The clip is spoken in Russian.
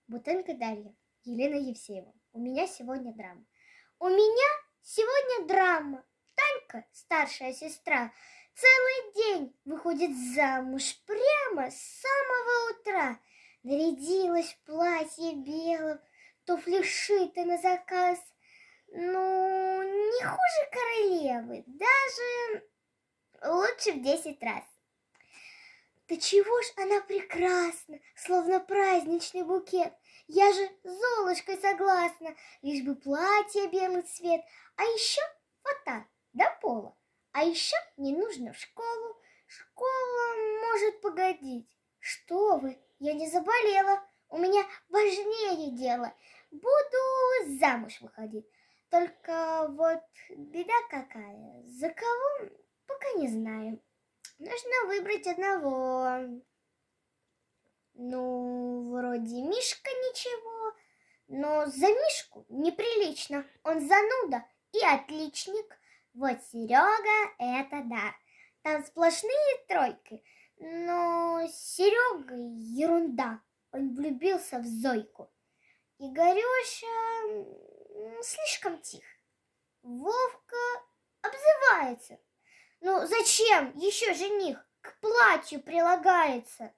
Бутенко Дарья, Елена Евсеева. У меня сегодня драма. У меня сегодня драма. Танька, старшая сестра, целый день выходит замуж прямо с самого утра. Нарядилась в платье белое, туфли шиты на заказ. Ну, не хуже королевы, даже лучше в 10 раз. Да чего ж она прекрасна, словно праздничный букет. Я же Золушкой согласна, лишь бы платье белый цвет, а еще фата до пола. А еще не нужно в школу, школа может погодить. Что вы, я не заболела, у меня важнее дело. Буду замуж выходить. Только вот беда какая, за кого, пока не знаю. Нужно выбрать одного. Ну, вроде Мишка ничего, но за Мишку неприлично. Он зануда и отличник. Вот Серега, это да. Там сплошные тройки. Но Серега ерунда. Он влюбился в Зойку. Игорюша слишком тих. Вовка обзывается. Ну зачем еще жених? К платью прилагается.